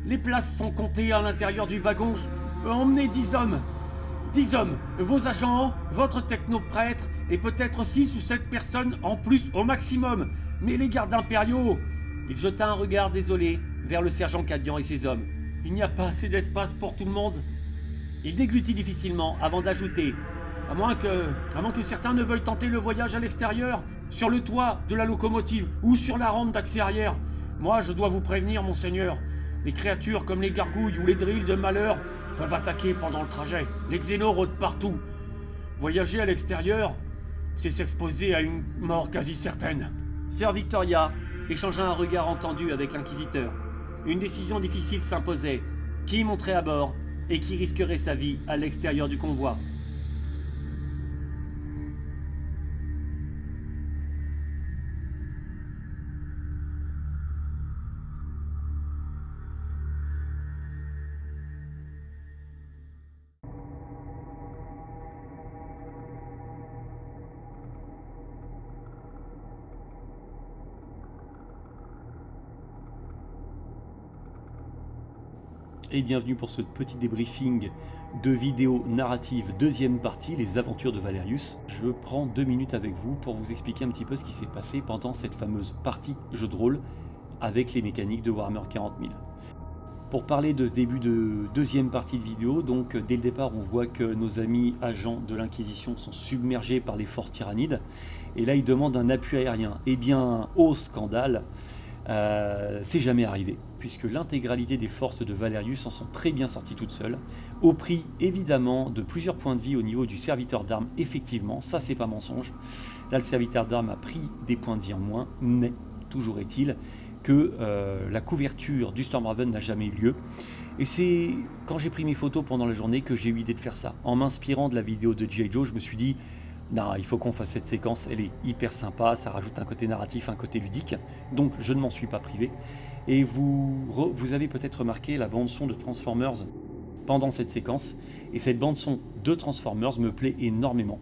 Les places sont comptées à l'intérieur du wagon. Je peux emmener 10 hommes. 10 hommes, vos agents, votre technoprêtre, et peut-être 6 ou 7 personnes en plus au maximum. Mais les gardes impériaux... » Il jeta un regard désolé vers le sergent Cadian et ses hommes. « Il n'y a pas assez d'espace pour tout le monde. » Il déglutit difficilement avant d'ajouter « À moins que certains ne veuillent tenter le voyage à l'extérieur, sur le toit de la locomotive ou sur la rampe d'accès arrière. Moi, je dois vous prévenir, monseigneur. Les créatures comme les gargouilles ou les drills de malheur peuvent attaquer pendant le trajet. Les xénos rôdent partout. Voyager à l'extérieur, c'est s'exposer à une mort quasi certaine. » Sir Victoria échangea un regard entendu avec l'inquisiteur. Une décision difficile s'imposait. Qui monterait à bord et qui risquerait sa vie à l'extérieur du convoi ? Et bienvenue pour ce petit débriefing de vidéo narrative deuxième partie, les aventures de Valerius. Je prends 2 minutes avec vous pour vous expliquer un petit peu ce qui s'est passé pendant cette fameuse partie jeu de rôle avec les mécaniques de Warhammer 40 000. Pour parler de ce début de deuxième partie de vidéo, donc dès le départ on voit que nos amis agents de l'Inquisition sont submergés par les forces tyrannides et là ils demandent un appui aérien. Eh bien, au scandale, c'est jamais arrivé, puisque l'intégralité des forces de Valerius en sont très bien sorties toutes seules, au prix évidemment de plusieurs points de vie au niveau du serviteur d'armes, effectivement, ça c'est pas mensonge. Là le serviteur d'armes a pris des points de vie en moins, mais toujours est-il que la couverture du Stormraven n'a jamais eu lieu. Et c'est quand j'ai pris mes photos pendant la journée que j'ai eu l'idée de faire ça. En m'inspirant de la vidéo de G.I. Joe, je me suis dit non, il faut qu'on fasse cette séquence, elle est hyper sympa, ça rajoute un côté narratif, un côté ludique, donc je ne m'en suis pas privé. Et vous avez peut-être remarqué la bande-son de Transformers pendant cette séquence, et cette bande-son de Transformers me plaît énormément,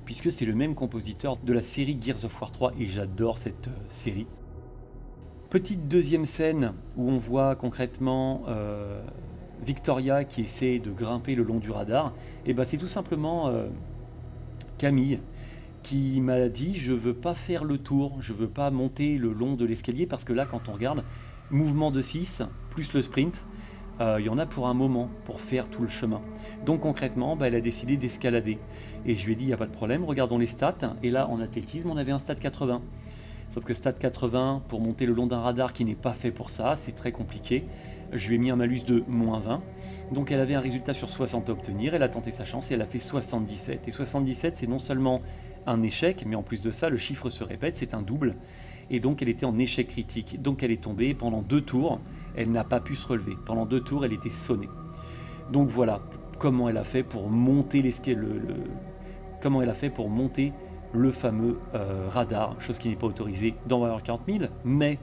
puisque c'est le même compositeur de la série Gears of War 3, et j'adore cette série. Petite deuxième scène où on voit concrètement Victoria qui essaie de grimper le long du radar, et ben c'est tout simplement... Camille qui m'a dit je veux pas faire le tour, je veux pas monter le long de l'escalier parce que là quand on regarde mouvement de 6 plus le sprint, il y en a pour un moment pour faire tout le chemin. Donc concrètement elle a décidé d'escalader et je lui ai dit il n'y a pas de problème, regardons les stats, et là en athlétisme on avait un stat 80, sauf que stat 80 pour monter le long d'un radar qui n'est pas fait pour ça, c'est très compliqué. Je lui ai mis un malus de -20, donc elle avait un résultat sur 60 à obtenir, elle a tenté sa chance et elle a fait 77. Et 77 c'est non seulement un échec, mais en plus de ça le chiffre se répète, c'est un double, et donc elle était en échec critique, donc elle est tombée pendant 2 tours, elle n'a pas pu se relever, pendant 2 tours elle était sonnée. Donc voilà comment elle a fait pour monter comment elle a fait pour monter le fameux radar, chose qui n'est pas autorisée dans Warhammer 40 000, mais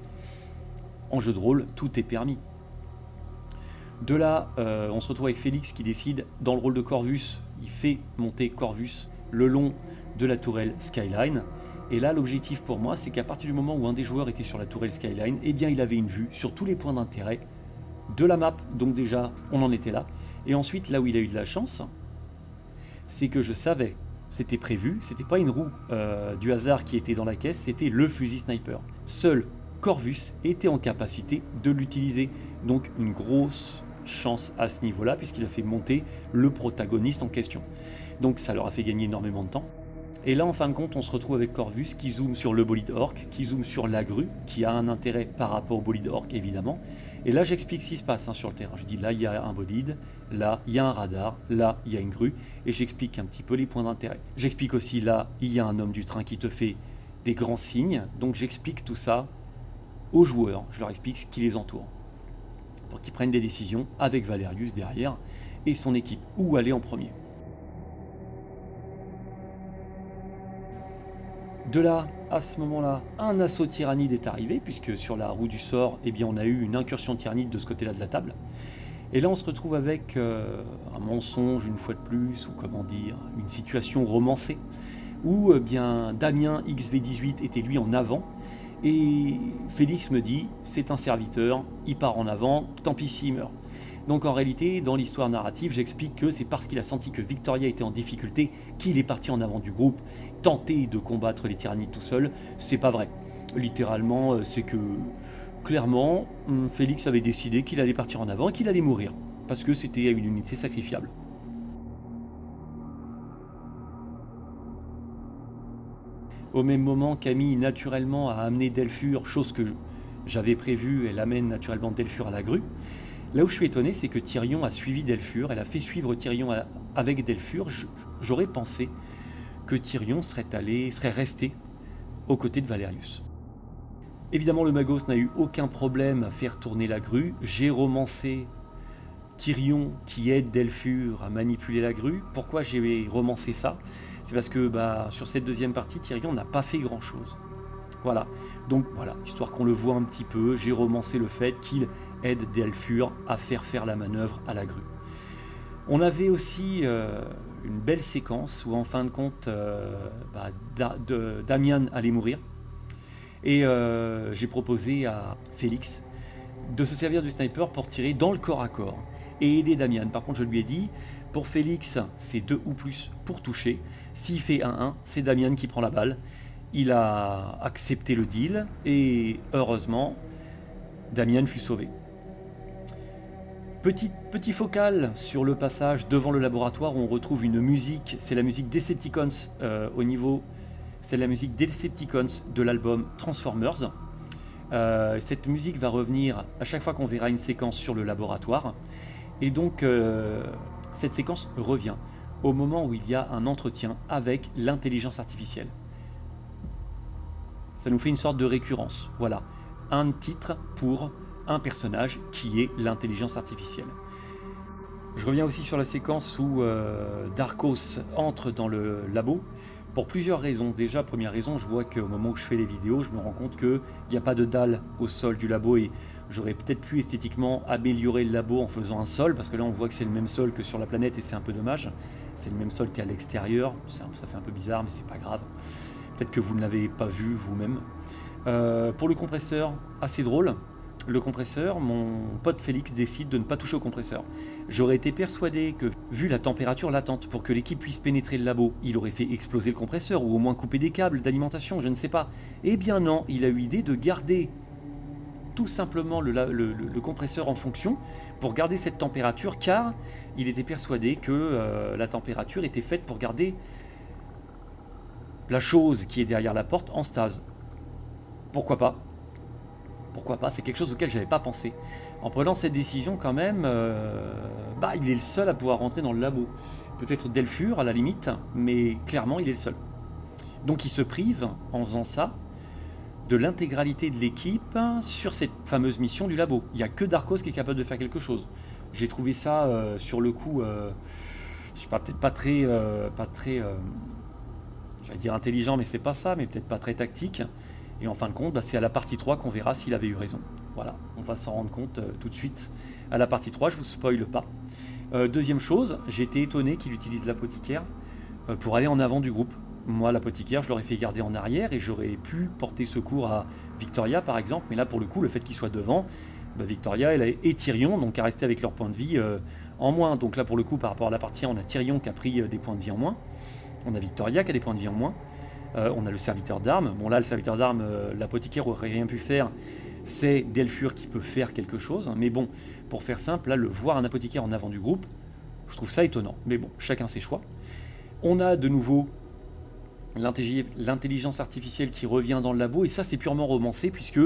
en jeu de rôle tout est permis. De là, on se retrouve avec Félix qui décide, dans le rôle de Corvus, il fait monter Corvus le long de la tourelle Skyline. Et là, l'objectif pour moi, c'est qu'à partir du moment où un des joueurs était sur la tourelle Skyline, eh bien, il avait une vue sur tous les points d'intérêt de la map. Donc déjà, on en était là. Et ensuite, là où il a eu de la chance, c'est que je savais, c'était prévu, c'était pas une roue du hasard qui était dans la caisse, c'était le fusil sniper. Seul Corvus était en capacité de l'utiliser. Donc une grosse chance à ce niveau-là, puisqu'il a fait monter le protagoniste en question. Donc ça leur a fait gagner énormément de temps. Et là, en fin de compte, on se retrouve avec Corvus qui zoome sur le bolide orc, qui zoome sur la grue, qui a un intérêt par rapport au bolide orc, évidemment. Et là, j'explique ce qui se passe sur le terrain. Je dis, là, il y a un bolide, là, il y a un radar, là, il y a une grue, et j'explique un petit peu les points d'intérêt. J'explique aussi, là, il y a un homme du train qui te fait des grands signes, donc j'explique tout ça aux joueurs, je leur explique ce qui les entoure, pour qu'ils prennent des décisions avec Valerius derrière, et son équipe, où aller en premier. De là, à ce moment-là, un assaut tyrannide est arrivé, puisque sur la roue du sort, eh bien, on a eu une incursion tyrannide de ce côté-là de la table. Et là, on se retrouve avec un mensonge, une fois de plus, ou comment dire, une situation romancée, où bien Damien XV18 était lui en avant, et Félix me dit, c'est un serviteur, il part en avant, tant pis s'il meurt. Donc en réalité, dans l'histoire narrative, j'explique que c'est parce qu'il a senti que Victoria était en difficulté qu'il est parti en avant du groupe, tenter de combattre les tyrannides tout seul. C'est pas vrai. Littéralement, c'est que clairement, Félix avait décidé qu'il allait partir en avant et qu'il allait mourir, parce que c'était une unité sacrifiable. Au même moment, Camille naturellement a amené Delphur, chose que j'avais prévue, elle amène naturellement Delphur à la grue. Là où je suis étonné, c'est que Tyrion a suivi Delphur, elle a fait suivre Tyrion avec Delphur. J'aurais pensé que Tyrion serait resté aux côtés de Valerius. Évidemment, le Magos n'a eu aucun problème à faire tourner la grue. J'ai romancé Tyrion qui aide Delphur à manipuler la grue. Pourquoi j'ai romancé ça? C'est parce que sur cette deuxième partie, Tyrion n'a pas fait grand-chose. Voilà, donc voilà, histoire qu'on le voit un petit peu, j'ai romancé le fait qu'il aide Delphur à faire la manœuvre à la grue. On avait aussi une belle séquence où en fin de compte, Damian allait mourir. Et j'ai proposé à Félix de se servir du sniper pour tirer dans le corps à corps et aider Damian. Par contre, je lui ai dit, pour Félix, c'est 2 ou plus pour toucher. S'il fait 1-1, c'est Damian qui prend la balle. Il a accepté le deal et heureusement, Damian fut sauvé. Petit focal sur le passage devant le laboratoire où on retrouve une musique, c'est la musique Decepticons c'est la musique Decepticons de l'album Transformers. Cette musique va revenir à chaque fois qu'on verra une séquence sur le laboratoire. Et donc, cette séquence revient au moment où il y a un entretien avec l'intelligence artificielle. Ça nous fait une sorte de récurrence. Voilà, un titre pour un personnage qui est l'intelligence artificielle. Je reviens aussi sur la séquence où Darkos entre dans le labo pour plusieurs raisons. Déjà, première raison, je vois qu'au moment où je fais les vidéos, je me rends compte qu'il n'y a pas de dalle au sol du labo et j'aurais peut-être pu esthétiquement améliorer le labo en faisant un sol, parce que là on voit que c'est le même sol que sur la planète et c'est un peu dommage. C'est le même sol qu'à l'extérieur, ça fait un peu bizarre mais c'est pas grave. Peut-être que vous ne l'avez pas vu vous-même. Pour le compresseur, assez drôle. Le compresseur, mon pote Félix décide de ne pas toucher au compresseur. J'aurais été persuadé que, vu la température latente, pour que l'équipe puisse pénétrer le labo, il aurait fait exploser le compresseur ou au moins couper des câbles d'alimentation, je ne sais pas. Eh bien non, il a eu l'idée de garder tout simplement le compresseur en fonction pour garder cette température, car il était persuadé que la température était faite pour garder la chose qui est derrière la porte en stase. Pourquoi pas? Pourquoi pas? C'est quelque chose auquel je n'avais pas pensé. En prenant cette décision quand même, il est le seul à pouvoir rentrer dans le labo. Peut-être Delphur à la limite, mais clairement il est le seul. Donc il se prive, en faisant ça, de l'intégralité de l'équipe sur cette fameuse mission du labo. Il n'y a que Darkos qui est capable de faire quelque chose. J'ai trouvé ça sur le coup, je sais pas, peut-être pas très, j'allais dire intelligent, mais c'est pas ça, mais peut-être pas très tactique. Et en fin de compte, c'est à la partie 3 qu'on verra s'il avait eu raison. Voilà, on va s'en rendre compte tout de suite à la partie 3, je vous spoile pas. Deuxième chose, j'ai été étonné qu'il utilise l'apothicaire pour aller en avant du groupe. Moi, l'apothicaire, je l'aurais fait garder en arrière et j'aurais pu porter secours à Victoria, par exemple. Mais là, pour le coup, le fait qu'il soit devant, Victoria et Tyrion, donc à rester avec leur point de vie en moins. Donc là, pour le coup, par rapport à la partie 1, on a Tyrion qui a pris des points de vie en moins. On a Victoria qui a des points de vie en moins. On a le serviteur d'armes. Bon là, le serviteur d'armes, l'apothicaire aurait rien pu faire c'est Delphur qui peut faire quelque chose. Mais bon, pour faire simple, là, le voir un apothicaire en avant du groupe, je trouve ça étonnant. Mais bon, chacun ses choix. On a de nouveau l'intelligence artificielle qui revient dans le labo, et ça c'est purement romancé, puisque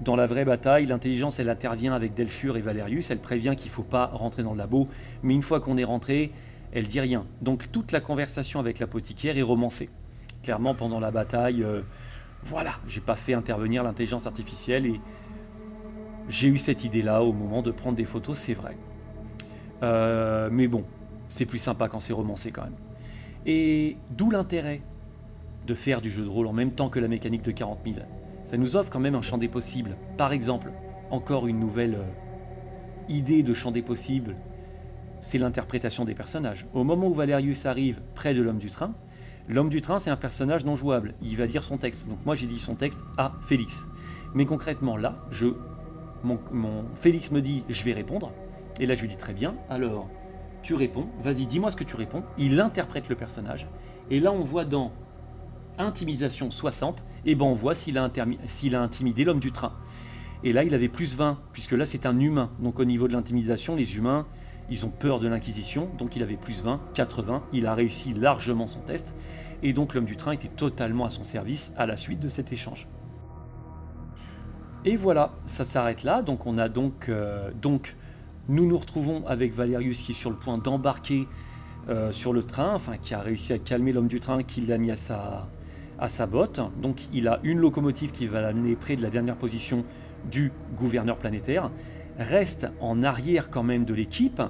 dans la vraie bataille, l'intelligence elle intervient avec Delphur et Valerius, elle prévient qu'il ne faut pas rentrer dans le labo, mais une fois qu'on est rentré, elle dit rien. Donc toute la conversation avec l'apothicaire est romancée. Clairement pendant la bataille, voilà, j'ai pas fait intervenir l'intelligence artificielle, et j'ai eu cette idée-là au moment de prendre des photos, c'est vrai. Mais bon, c'est plus sympa quand c'est romancé quand même. Et d'où l'intérêt de faire du jeu de rôle en même temps que la mécanique de 40 000. Ça nous offre quand même un champ des possibles. Par exemple, encore une nouvelle idée de champ des possibles, c'est l'interprétation des personnages. Au moment où Valerius arrive près de l'homme du train c'est un personnage non jouable. Il va dire son texte. Donc moi j'ai dit son texte à Félix. Mais concrètement là, mon Félix me dit je vais répondre. Et là je lui dis très bien, alors tu réponds, vas-y dis-moi ce que tu réponds. Il interprète le personnage. Et là on voit dans Intimisation 60, et ben on voit s'il a intimidé l'homme du train. Et là il avait plus 20, puisque là c'est un humain. Donc au niveau de l'intimidation, les humains, ils ont peur de l'inquisition, donc il avait plus 20, 80, il a réussi largement son test, et donc l'homme du train était totalement à son service à la suite de cet échange. Et voilà, ça s'arrête là, donc on a donc nous nous retrouvons avec Valerius qui est sur le point d'embarquer sur le train, enfin qui a réussi à calmer l'homme du train, qui l'a mis à sa botte. Donc il a une locomotive qui va l'amener près de la dernière position du gouverneur planétaire. Reste en arrière quand même de l'équipe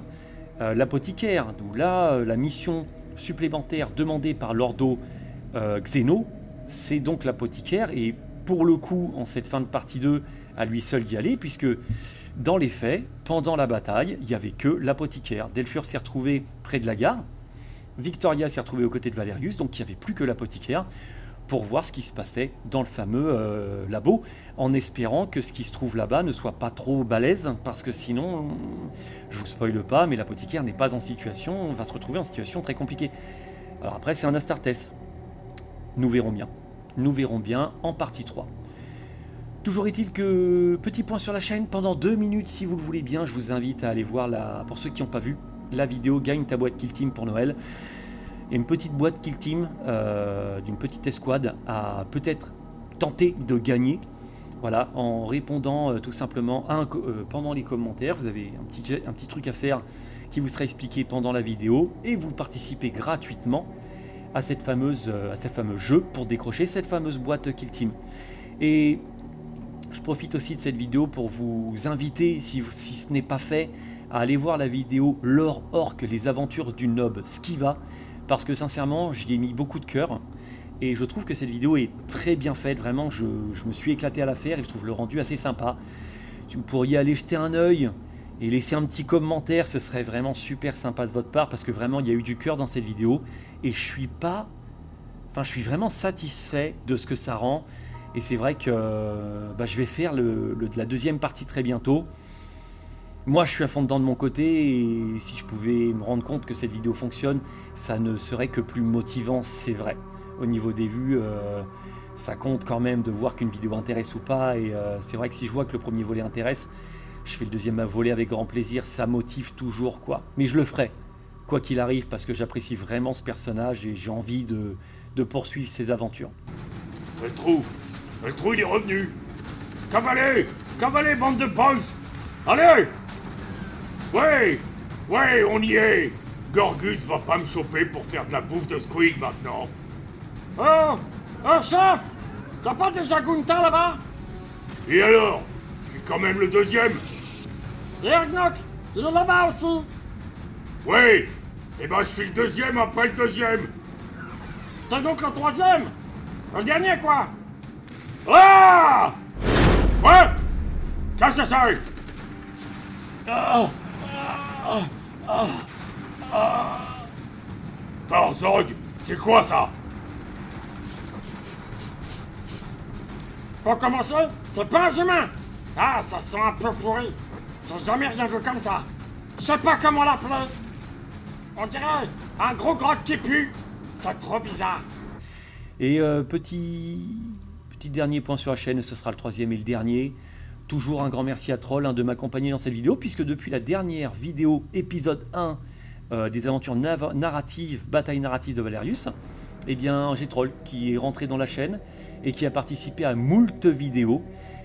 l'apothicaire, d'où là la mission supplémentaire demandée par l'Ordo Xeno, c'est donc l'apothicaire, et pour le coup en cette fin de partie 2 à lui seul d'y aller, puisque dans les faits, pendant la bataille, il n'y avait que l'apothicaire. Delphur s'est retrouvé près de la gare, Victoria s'est retrouvée aux côtés de Valerius, donc il n'y avait plus que l'apothicaire pour voir ce qui se passait dans le fameux labo, en espérant que ce qui se trouve là-bas ne soit pas trop balèze, parce que sinon, je vous spoile pas, mais l'apothicaire n'est pas en situation, on va se retrouver en situation très compliquée. Alors après, c'est un Astartes. Nous verrons bien en partie 3. Toujours est-il que, petit point sur la chaîne, pendant 2 minutes, si vous le voulez bien, je vous invite à aller voir, pour ceux qui n'ont pas vu, la vidéo Gagne ta boîte Kill Team pour Noël. Et une petite boîte Kill Team d'une petite escouade à peut-être tenter de gagner, voilà, en répondant tout simplement pendant les commentaires. Vous avez un petit truc à faire qui vous sera expliqué pendant la vidéo, et vous participez gratuitement à ce fameux jeu pour décrocher cette fameuse boîte Kill Team. Et je profite aussi de cette vidéo pour vous inviter, si ce n'est pas fait, à aller voir la vidéo Lore Orc, les aventures du nob Skiva, parce que sincèrement j'y ai mis beaucoup de cœur et je trouve que cette vidéo est très bien faite. Vraiment, je me suis éclaté à la faire et je trouve le rendu assez sympa. Vous pourriez aller jeter un œil et laisser un petit commentaire, ce serait vraiment super sympa de votre part, parce que vraiment il y a eu du cœur dans cette vidéo et je suis vraiment satisfait de ce que ça rend. Et c'est vrai que je vais faire la deuxième partie très bientôt. Moi, je suis à fond dedans de mon côté, et si je pouvais me rendre compte que cette vidéo fonctionne, ça ne serait que plus motivant, c'est vrai. Au niveau des vues, ça compte quand même de voir qu'une vidéo intéresse ou pas, et c'est vrai que si je vois que le premier volet intéresse, je fais le deuxième volet avec grand plaisir, ça motive toujours, quoi. Mais je le ferai, quoi qu'il arrive, parce que j'apprécie vraiment ce personnage et j'ai envie de poursuivre ses aventures. Le trou, il est revenu. Cavaler, bande de boys. Allez. Ouais, on y est. Gorguts va pas me choper pour faire de la bouffe de squig maintenant. Oh, chef, t'as pas déjà Gunta là-bas? Et alors? Je suis quand même le deuxième. Et Ergnok, il est là-bas aussi. Ouais, et je suis le deuxième après le deuxième. T'es donc le troisième? Le dernier, quoi. Ah! Ouais! Qu'est-ce que c'est? Zog, c'est quoi ça? Pour commencer, c'est pas un humain. Ah, ça sent un peu pourri. J'ai jamais rien vu comme ça. Je sais pas comment l'appeler. On dirait un gros grotte qui pue. C'est trop bizarre. Et petit dernier point sur la chaîne, ce sera le troisième et le dernier. Toujours un grand merci à Troll de m'accompagner dans cette vidéo, puisque depuis la dernière vidéo, épisode 1 des aventures narratives, bataille narrative de Valerius, eh bien j'ai Troll qui est rentré dans la chaîne et qui a participé à moult vidéos.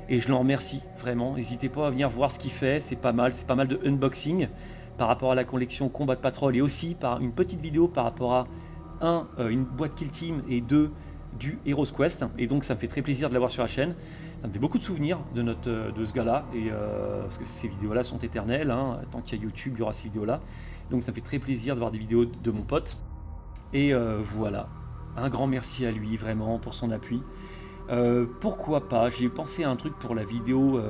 Et je l'en remercie vraiment. N'hésitez pas à venir voir ce qu'il fait, c'est pas mal de unboxing par rapport à la collection Combat de Patrol, et aussi par une petite vidéo par rapport à une boîte Kill Team et 2 du Heroes Quest. Et donc ça me fait très plaisir de l'avoir sur la chaîne. Ça me fait beaucoup de souvenirs de ce gars-là, et parce que ces vidéos-là sont éternelles, hein. Tant qu'il y a YouTube, il y aura ces vidéos-là. Donc ça me fait très plaisir de voir des vidéos de mon pote. Et voilà, un grand merci à lui vraiment pour son appui. Pourquoi pas, j'ai pensé à un truc pour la vidéo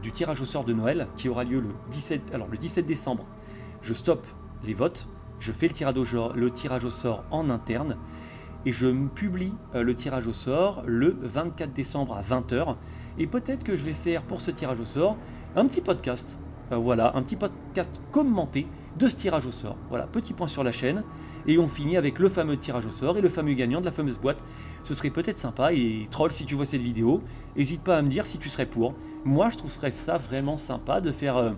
du tirage au sort de Noël qui aura lieu le 17 décembre. Je stoppe les votes, je fais le tirage au sort en interne et je publie le tirage au sort le 24 décembre à 20h. Et peut-être que je vais faire pour ce tirage au sort un petit podcast. Voilà, un petit podcast commenté de ce tirage au sort. Voilà, petit point sur la chaîne. Et on finit avec le fameux tirage au sort et le fameux gagnant de la fameuse boîte. Ce serait peut-être sympa. Et Troll, si tu vois cette vidéo, n'hésite pas à me dire si tu serais pour. Moi, je trouverais ça vraiment sympa de faire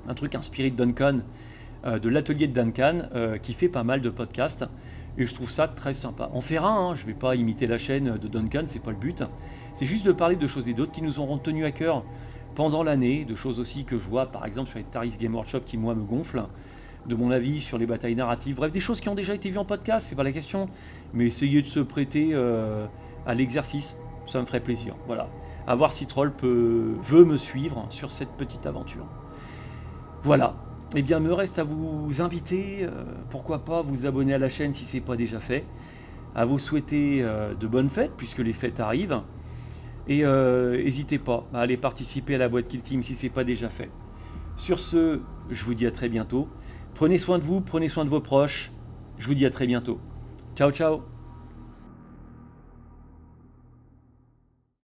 un truc inspiré de Duncan, de l'atelier de Duncan, qui fait pas mal de podcasts. Et je trouve ça très sympa. On fera, hein, je ne vais pas imiter la chaîne de Duncan, c'est pas le but. C'est juste de parler de choses et d'autres qui nous auront tenu à cœur pendant l'année, de choses aussi que je vois par exemple sur les tarifs Game Workshop qui moi me gonflent, de mon avis sur les batailles narratives, bref des choses qui ont déjà été vues en podcast, c'est pas la question, mais essayer de se prêter à l'exercice, ça me ferait plaisir. Voilà, à voir si Troll veut me suivre sur cette petite aventure. Voilà, et bien me reste à vous inviter, pourquoi pas vous abonner à la chaîne si c'est pas déjà fait, à vous souhaiter de bonnes fêtes puisque les fêtes arrivent. Et n'hésitez pas à aller participer à la boîte Kill Team si ce n'est pas déjà fait. Sur ce, je vous dis à très bientôt. Prenez soin de vous, prenez soin de vos proches. Je vous dis à très bientôt. Ciao, ciao.